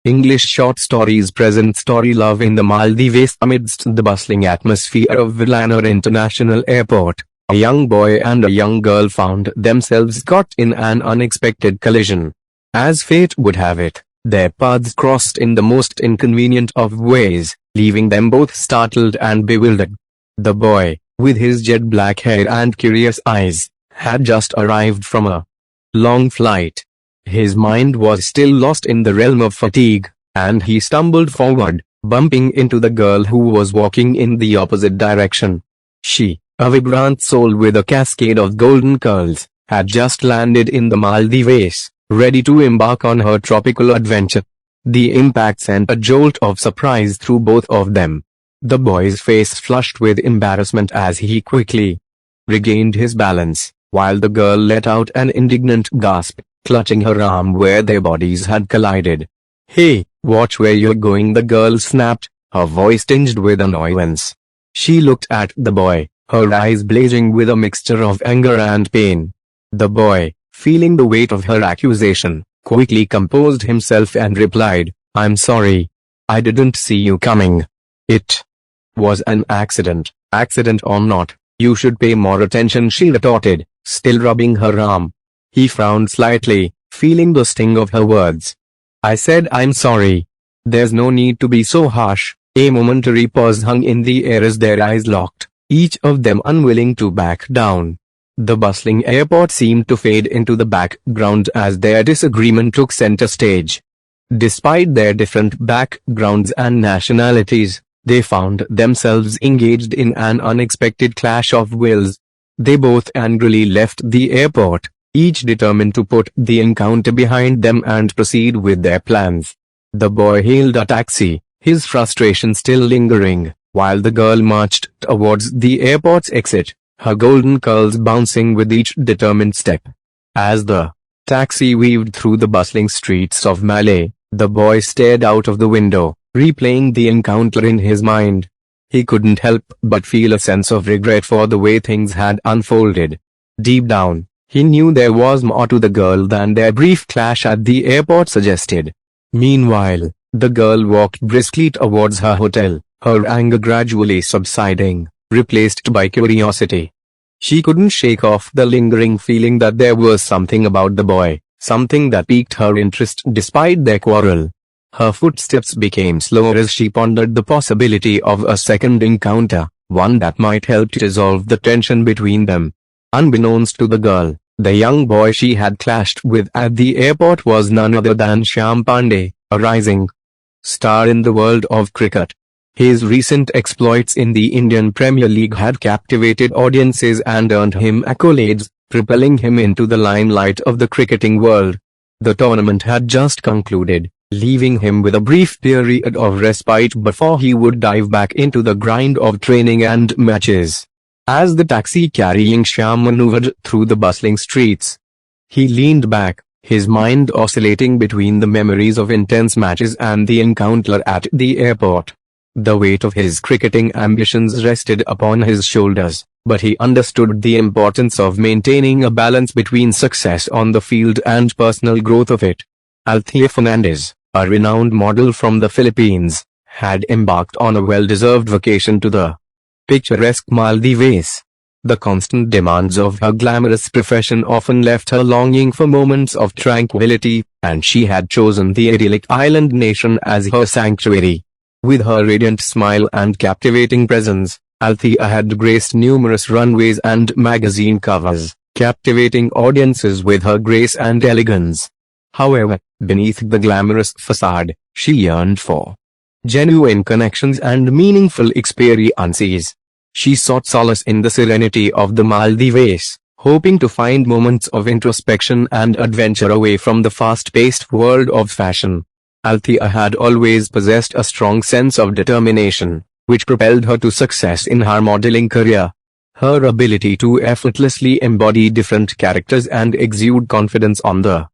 English Short Stories present story Love in the Maldives. Amidst the bustling atmosphere of Velana International Airport, a young boy and a young girl found themselves caught in an unexpected collision. As fate would have it, their paths crossed in the most inconvenient of ways, leaving them both startled and bewildered. The boy, with his jet black hair and curious eyes, had just arrived from a long flight. His mind was still lost in the realm of fatigue, and he stumbled forward, bumping into the girl who was walking in the opposite direction. She, a vibrant soul with a cascade of golden curls, had just landed in the Maldives, ready to embark on her tropical adventure. The impact sent a jolt of surprise through both of them. The boy's face flushed with embarrassment as he quickly regained his balance, while the girl let out an indignant gasp, clutching her arm where their bodies had collided. "Hey, watch where you're going," the girl snapped, her voice tinged with annoyance. She looked at the boy, her eyes blazing with a mixture of anger and pain. The boy, feeling the weight of her accusation, quickly composed himself and replied, "I'm sorry. I didn't see you coming. It was an accident." "Accident or not, you should pay more attention," she retorted, still rubbing her arm. He frowned slightly, feeling the sting of her words. "I said I'm sorry. There's no need to be so harsh." A momentary pause hung in the air as their eyes locked, each of them unwilling to back down. The bustling airport seemed to fade into the background as their disagreement took center stage. Despite their different backgrounds and nationalities, they found themselves engaged in an unexpected clash of wills. They both angrily left the airport, each determined to put the encounter behind them and proceed with their plans. The boy hailed a taxi, his frustration still lingering, while the girl marched towards the airport's exit, her golden curls bouncing with each determined step. As the taxi weaved through the bustling streets of Malé, the boy stared out of the window, replaying the encounter in his mind. He couldn't help but feel a sense of regret for the way things had unfolded. Deep down, he knew there was more to the girl than their brief clash at the airport suggested. Meanwhile, the girl walked briskly towards her hotel, her anger gradually subsiding, replaced by curiosity. She couldn't shake off the lingering feeling that there was something about the boy, something that piqued her interest despite their quarrel. Her footsteps became slower as she pondered the possibility of a second encounter, one that might help to resolve the tension between them. Unbeknownst to the girl, the young boy she had clashed with at the airport was none other than Shyam Pandey, a rising star in the world of cricket. His recent exploits in the Indian Premier League had captivated audiences and earned him accolades, propelling him into the limelight of the cricketing world. The tournament had just concluded, leaving him with a brief period of respite before he would dive back into the grind of training and matches. As the taxi carrying Shyam maneuvered through the bustling streets, he leaned back, his mind oscillating between the memories of intense matches and the encounter at the airport. The weight of his cricketing ambitions rested upon his shoulders, but he understood the importance of maintaining a balance between success on the field and personal growth of it. Althea Fernandez, a renowned model from the Philippines, had embarked on a well-deserved vacation to the picturesque Maldives. The constant demands of her glamorous profession often left her longing for moments of tranquility, and she had chosen the idyllic island nation as her sanctuary. With her radiant smile and captivating presence, Althea had graced numerous runways and magazine covers, captivating audiences with her grace and elegance. However, beneath the glamorous facade, she yearned for genuine connections and meaningful experiences. She sought solace in the serenity of the Maldives, hoping to find moments of introspection and adventure away from the fast-paced world of fashion. Althea had always possessed a strong sense of determination, which propelled her to success in her modeling career. Her ability to effortlessly embody different characters and exude confidence on the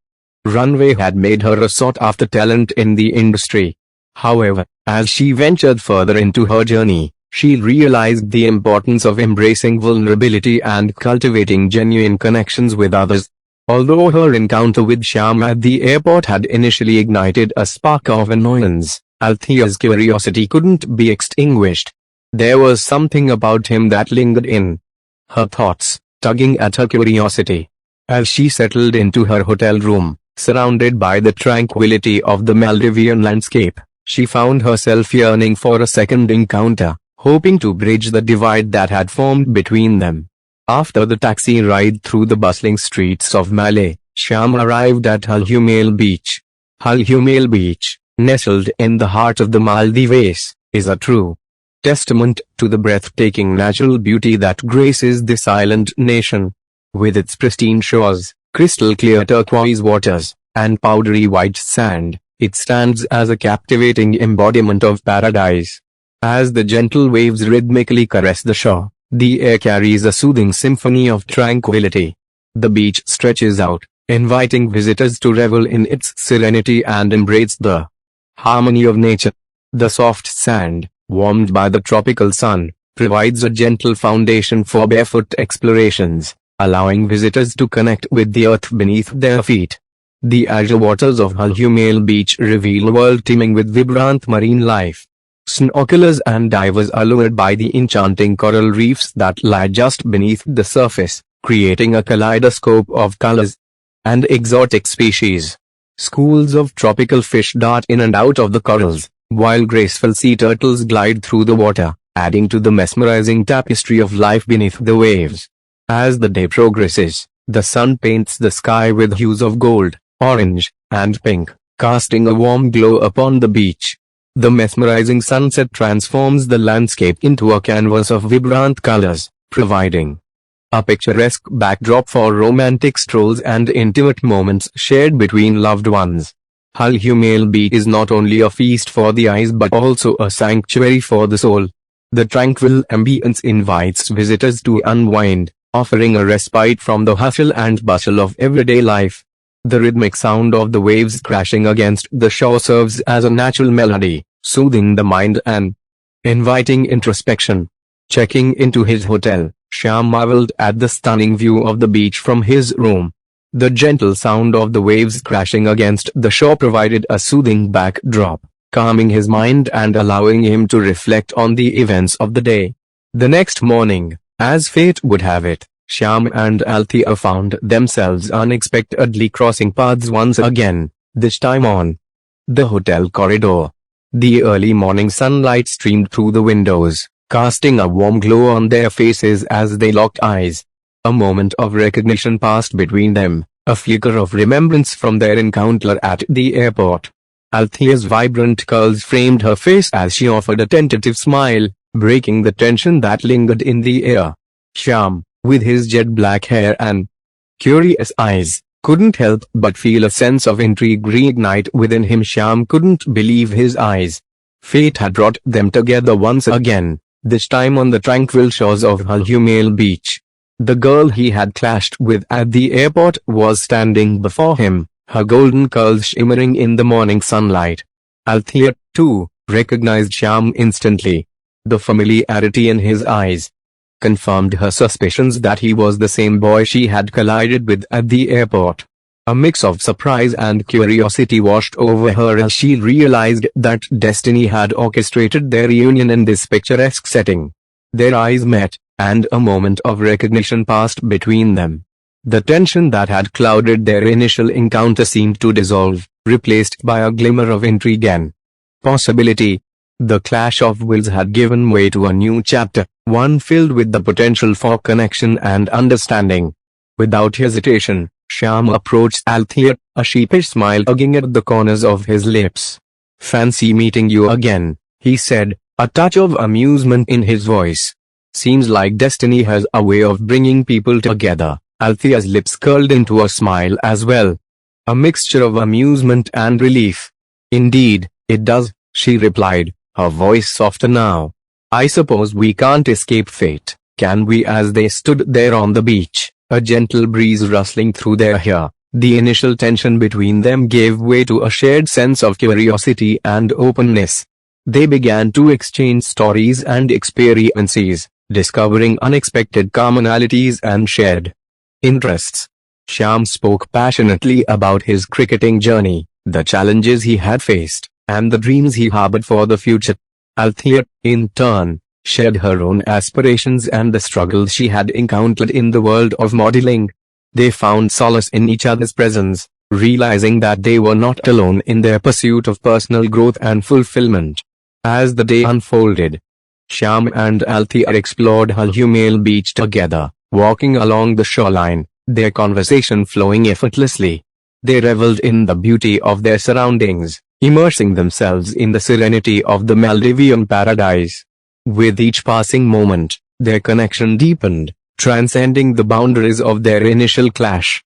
runway had made her a sought-after talent in the industry. However, as she ventured further into her journey, she realized the importance of embracing vulnerability and cultivating genuine connections with others. Although her encounter with Shyam at the airport had initially ignited a spark of annoyance, Althea's curiosity couldn't be extinguished. There was something about him that lingered in her thoughts, tugging at her curiosity. As she settled into her hotel room, surrounded by the tranquility of the Maldivian landscape, she found herself yearning for a second encounter, hoping to bridge the divide that had formed between them. After the taxi ride through the bustling streets of Malé, Shyam arrived at Halhumail Beach. Halhumail Beach, nestled in the heart of the Maldives, is a true testament to the breathtaking natural beauty that graces this island nation. With its pristine shores, crystal clear turquoise waters, and powdery white sand, it stands as a captivating embodiment of paradise. As the gentle waves rhythmically caress the shore, the air carries a soothing symphony of tranquility. The beach stretches out, inviting visitors to revel in its serenity and embrace the harmony of nature. The soft sand, warmed by the tropical sun, provides a gentle foundation for barefoot explorations, allowing visitors to connect with the earth beneath their feet. The azure waters of Halhumail Beach reveal a world teeming with vibrant marine life. Snorkelers and divers are lured by the enchanting coral reefs that lie just beneath the surface, creating a kaleidoscope of colors and exotic species. Schools of tropical fish dart in and out of the corals, while graceful sea turtles glide through the water, adding to the mesmerizing tapestry of life beneath the waves. As the day progresses, the sun paints the sky with hues of gold, orange, and pink, casting a warm glow upon the beach. The mesmerizing sunset transforms the landscape into a canvas of vibrant colors, providing a picturesque backdrop for romantic strolls and intimate moments shared between loved ones. Halhumail Beach is not only a feast for the eyes but also a sanctuary for the soul. The tranquil ambience invites visitors to unwind, offering a respite from the hustle and bustle of everyday life. The rhythmic sound of the waves crashing against the shore serves as a natural melody, soothing the mind and inviting introspection. Checking into his hotel, Shyam marveled at the stunning view of the beach from his room. The gentle sound of the waves crashing against the shore provided a soothing backdrop, calming his mind and allowing him to reflect on the events of the day. The next morning, as fate would have it, Shyam and Althea found themselves unexpectedly crossing paths once again, this time on the hotel corridor. The early morning sunlight streamed through the windows, casting a warm glow on their faces as they locked eyes. A moment of recognition passed between them, a flicker of remembrance from their encounter at the airport. Althea's vibrant curls framed her face as she offered a tentative smile, breaking the tension that lingered in the air. Shyam, with his jet black hair and curious eyes, couldn't help but feel a sense of intrigue reignite within him. Shyam couldn't believe his eyes. Fate had brought them together once again, this time on the tranquil shores of Halhumail Beach. The girl he had clashed with at the airport was standing before him, her golden curls shimmering in the morning sunlight. Althea, too, recognized Shyam instantly. The familiarity in his eyes confirmed her suspicions that he was the same boy she had collided with at the airport. A mix of surprise and curiosity washed over her as she realized that destiny had orchestrated their reunion in this picturesque setting. Their eyes met, and a moment of recognition passed between them. The tension that had clouded their initial encounter seemed to dissolve, replaced by a glimmer of intrigue and possibility. The clash of wills had given way to a new chapter, one filled with the potential for connection and understanding. Without hesitation, Shyam approached Althea, a sheepish smile tugging at the corners of his lips. "Fancy meeting you again," he said, a touch of amusement in his voice. "Seems like destiny has a way of bringing people together." Althea's lips curled into a smile as well, a mixture of amusement and relief. "Indeed, it does," she replied, her voice softer now. "I suppose we can't escape fate, can we?" As they stood there on the beach, a gentle breeze rustling through their hair, the initial tension between them gave way to a shared sense of curiosity and openness. They began to exchange stories and experiences, discovering unexpected commonalities and shared interests. Shyam spoke passionately about his cricketing journey, the challenges he had faced, and the dreams he harbored for the future. Althea, in turn, shared her own aspirations and the struggles she had encountered in the world of modeling. They found solace in each other's presence, realizing that they were not alone in their pursuit of personal growth and fulfillment. As the day unfolded, Shyam and Althea explored Halhumail Beach together, walking along the shoreline, their conversation flowing effortlessly. They reveled in the beauty of their surroundings, immersing themselves in the serenity of the Maldivian paradise. With each passing moment, their connection deepened, transcending the boundaries of their initial clash.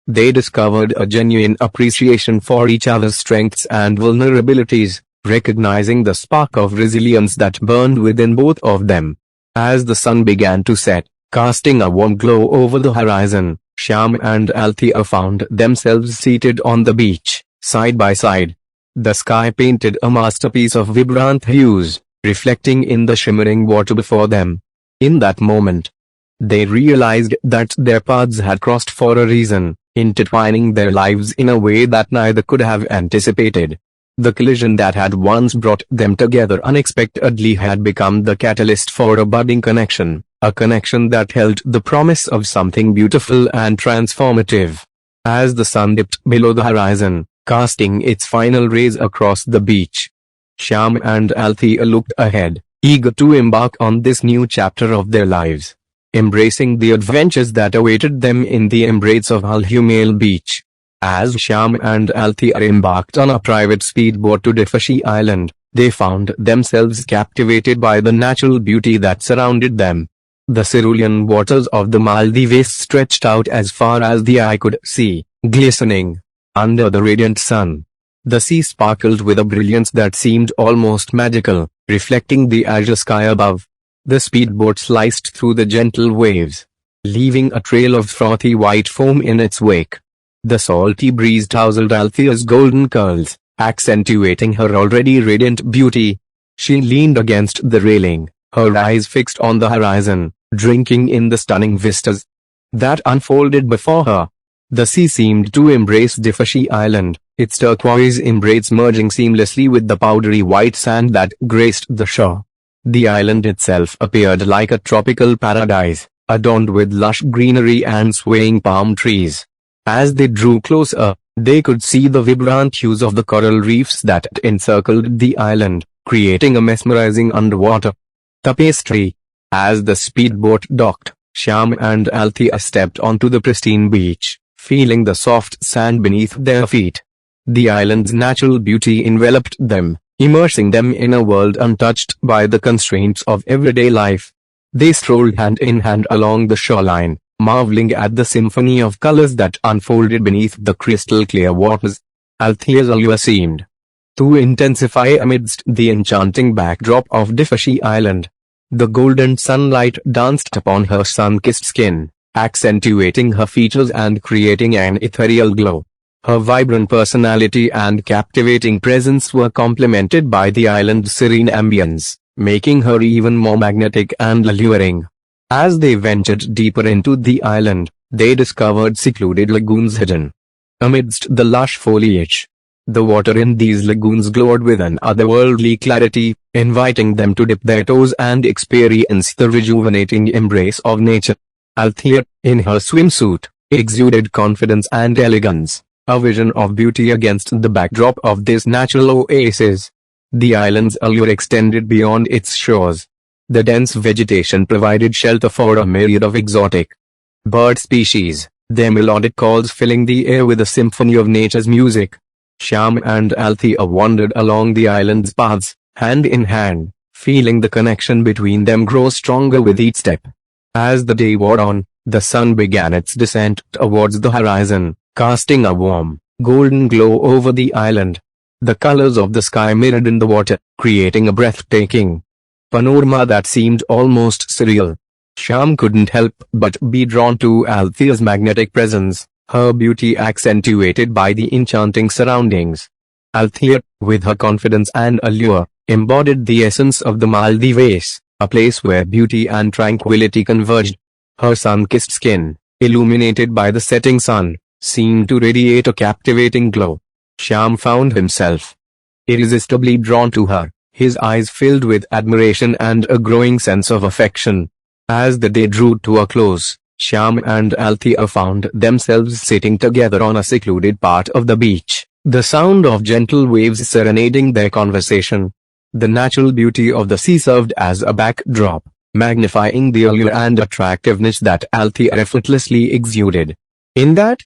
They discovered a genuine appreciation for each other's strengths and vulnerabilities, recognizing the spark of resilience that burned within both of them. As the sun began to set, casting a warm glow over the horizon, Shyam and Althea found themselves seated on the beach, side by side. The sky painted a masterpiece of vibrant hues, reflecting in the shimmering water before them. In that moment, they realized that their paths had crossed for a reason, intertwining their lives in a way that neither could have anticipated. The collision that had once brought them together unexpectedly had become the catalyst for a budding connection, a connection that held the promise of something beautiful and transformative. As the sun dipped below the horizon, casting its final rays across the beach, Shyam and Althea looked ahead, eager to embark on this new chapter of their lives, embracing the adventures that awaited them in the embrace of Halhumail Beach. As Shyam and Althea embarked on a private speedboat to Defashi Island, they found themselves captivated by the natural beauty that surrounded them. The cerulean waters of the Maldives stretched out as far as the eye could see, glistening under the radiant sun. The sea sparkled with a brilliance that seemed almost magical, reflecting the azure sky above. The speedboat sliced through the gentle waves, leaving a trail of frothy white foam in its wake. The salty breeze tousled Althea's golden curls, accentuating her already radiant beauty. She leaned against the railing, her eyes fixed on the horizon, drinking in the stunning vistas that unfolded before her. The sea seemed to embrace Defashi Island, its turquoise embrace merging seamlessly with the powdery white sand that graced the shore. The island itself appeared like a tropical paradise, adorned with lush greenery and swaying palm trees. As they drew closer, they could see the vibrant hues of the coral reefs that encircled the island, creating a mesmerizing underwater tapestry. As the speedboat docked, Shyam and Althea stepped onto the pristine beach, feeling the soft sand beneath their feet. The island's natural beauty enveloped them, immersing them in a world untouched by the constraints of everyday life. They strolled hand in hand along the shoreline, marveling at the symphony of colors that unfolded beneath the crystal-clear waters. Althea's allure seemed to intensify amidst the enchanting backdrop of Defashi Island. The golden sunlight danced upon her sun-kissed skin, accentuating her features and creating an ethereal glow. Her vibrant personality and captivating presence were complemented by the island's serene ambience, making her even more magnetic and alluring. As they ventured deeper into the island, they discovered secluded lagoons hidden amidst the lush foliage. The water in these lagoons glowed with an otherworldly clarity, inviting them to dip their toes and experience the rejuvenating embrace of nature. Althea, in her swimsuit, exuded confidence and elegance, a vision of beauty against the backdrop of this natural oasis. The island's allure extended beyond its shores. The dense vegetation provided shelter for a myriad of exotic bird species, their melodic calls filling the air with a symphony of nature's music. Shyam and Althea wandered along the island's paths, hand in hand, feeling the connection between them grow stronger with each step. As the day wore on, the sun began its descent towards the horizon, casting a warm, golden glow over the island. The colors of the sky mirrored in the water, creating a breathtaking panorama that seemed almost surreal. Shyam couldn't help but be drawn to Althea's magnetic presence, her beauty accentuated by the enchanting surroundings. Althea, with her confidence and allure, embodied the essence of the Maldives, a place where beauty and tranquility converged. Her sun-kissed skin, illuminated by the setting sun, seemed to radiate a captivating glow. Shyam found himself irresistibly drawn to her, his eyes filled with admiration and a growing sense of affection. As the day drew to a close, Shyam and Althea found themselves sitting together on a secluded part of the beach, the sound of gentle waves serenading their conversation. The natural beauty of the sea served as a backdrop, magnifying the allure and attractiveness that Althea effortlessly exuded. In that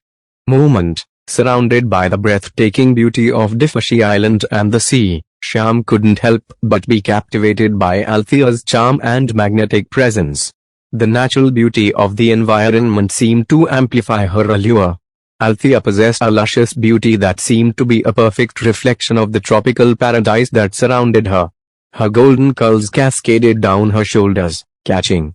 moment, surrounded by the breathtaking beauty of Diffushi Island and the sea, Shyam couldn't help but be captivated by Althea's charm and magnetic presence. The natural beauty of the environment seemed to amplify her allure. Althea possessed a luscious beauty that seemed to be a perfect reflection of the tropical paradise that surrounded her. Her golden curls cascaded down her shoulders, catching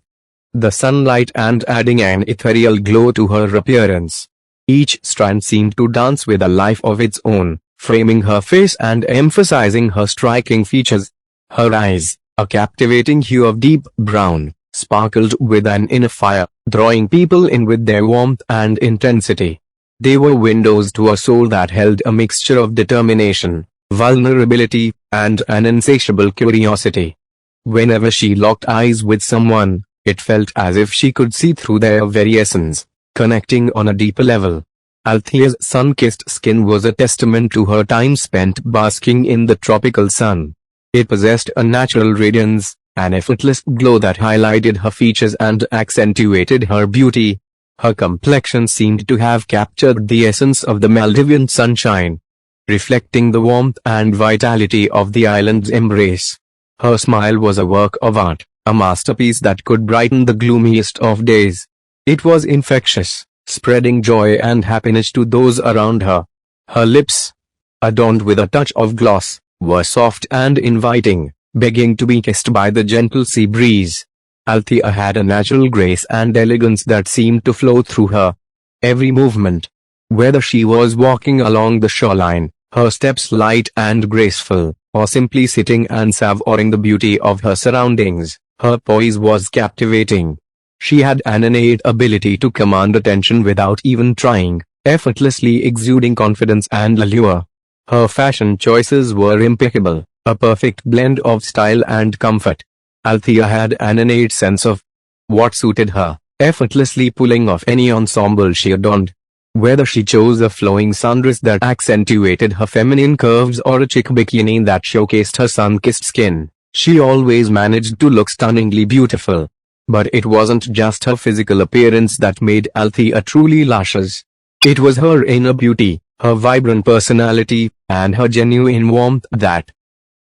the sunlight and adding an ethereal glow to her appearance. Each strand seemed to dance with a life of its own, framing her face and emphasizing her striking features. Her eyes, a captivating hue of deep brown, sparkled with an inner fire, drawing people in with their warmth and intensity. They were windows to a soul that held a mixture of determination, vulnerability, and an insatiable curiosity. Whenever she locked eyes with someone, it felt as if she could see through their very essence, connecting on a deeper level. Althea's sun-kissed skin was a testament to her time spent basking in the tropical sun. It possessed a natural radiance, an effortless glow that highlighted her features and accentuated her beauty. Her complexion seemed to have captured the essence of the Maldivian sunshine, reflecting the warmth and vitality of the island's embrace. Her smile was a work of art, a masterpiece that could brighten the gloomiest of days. It was infectious, spreading joy and happiness to those around her. Her lips, adorned with a touch of gloss, were soft and inviting, begging to be kissed by the gentle sea breeze. Althea had a natural grace and elegance that seemed to flow through her every movement. Whether she was walking along the shoreline, her steps light and graceful, or simply sitting and savoring the beauty of her surroundings, her poise was captivating. She had an innate ability to command attention without even trying, effortlessly exuding confidence and allure. Her fashion choices were impeccable, a perfect blend of style and comfort. Althea had an innate sense of what suited her, effortlessly pulling off any ensemble she adorned. Whether she chose a flowing sundress that accentuated her feminine curves or a chic bikini that showcased her sun-kissed skin, she always managed to look stunningly beautiful. But it wasn't just her physical appearance that made Althea truly luscious. It was her inner beauty, her vibrant personality, and her genuine warmth that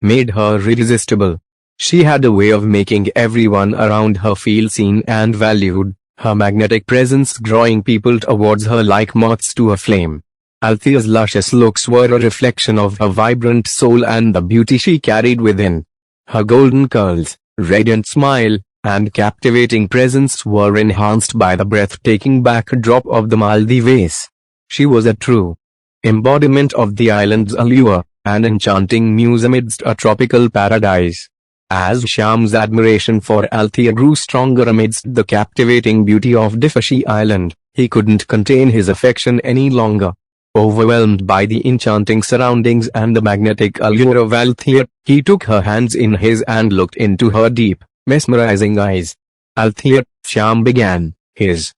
made her irresistible. She had a way of making everyone around her feel seen and valued, her magnetic presence drawing people towards her like moths to a flame. Althea's luscious looks were a reflection of her vibrant soul and the beauty she carried within. Her golden curls, radiant smile, and captivating presence were enhanced by the breathtaking backdrop of the Maldives. She was a true embodiment of the island's allure, an enchanting muse amidst a tropical paradise. As Shyam's admiration for Althea grew stronger amidst the captivating beauty of Diffushi Island, he couldn't contain his affection any longer. Overwhelmed by the enchanting surroundings and the magnetic allure of Althea, he took her hands in his and looked into her deep, mesmerizing eyes. "Althea," Shyam began, his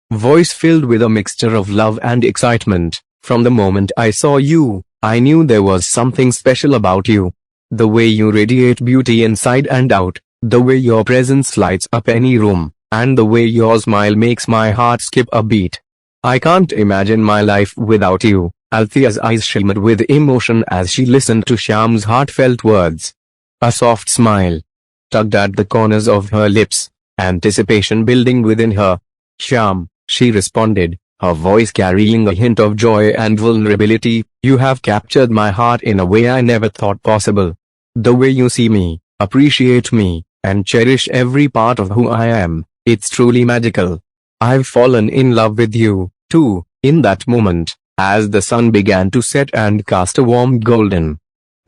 voice filled with a mixture of love and excitement, "from the moment I saw you, I knew there was something special about you. The way you radiate beauty inside and out, the way your presence lights up any room, and the way your smile makes my heart skip a beat. I can't imagine my life without you." Althea's eyes shimmered with emotion as she listened to Shyam's heartfelt words. A soft smile tugged at the corners of her lips, anticipation building within her. "Shyam," she responded, her voice carrying a hint of joy and vulnerability, "you have captured my heart in a way I never thought possible. The way you see me, appreciate me, and cherish every part of who I am, it's truly magical. I've fallen in love with you, too." In that moment, as the sun began to set and cast a warm golden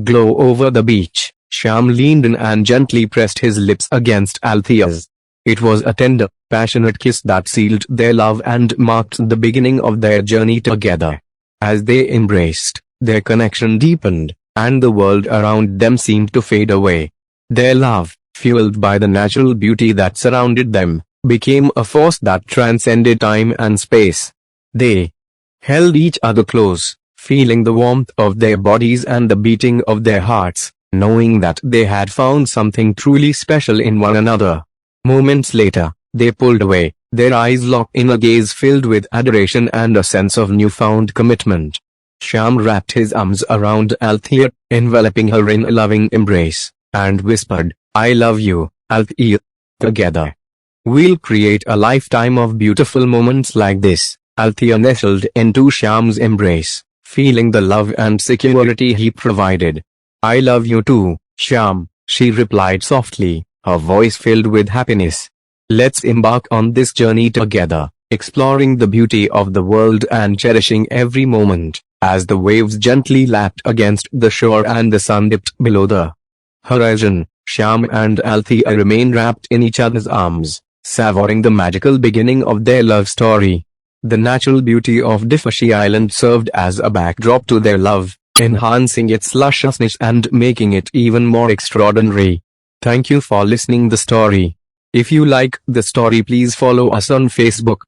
glow over the beach, Shyam leaned in and gently pressed his lips against Althea's. It was a tender, passionate kiss that sealed their love and marked the beginning of their journey together. As they embraced, their connection deepened, and the world around them seemed to fade away. Their love, fueled by the natural beauty that surrounded them, became a force that transcended time and space. They held each other close, feeling the warmth of their bodies and the beating of their hearts, knowing that they had found something truly special in one another. Moments later, they pulled away, their eyes locked in a gaze filled with adoration and a sense of newfound commitment. Shyam wrapped his arms around Althea, enveloping her in a loving embrace, and whispered, "I love you, Althea." Together, we'll create a lifetime of beautiful moments like this. Althea nestled into Shyam's embrace, feeling the love and security he provided. "I love you too, Shyam," she replied softly, her voice filled with happiness. "Let's embark on this journey together, exploring the beauty of the world and cherishing every moment." As the waves gently lapped against the shore and the sun dipped below the horizon, Shyam and Althea remained wrapped in each other's arms, savoring the magical beginning of their love story. The natural beauty of Diffushi Island served as a backdrop to their love, enhancing its lusciousness and making it even more extraordinary. Thank you for listening the story. If you like the story, please follow us on Facebook,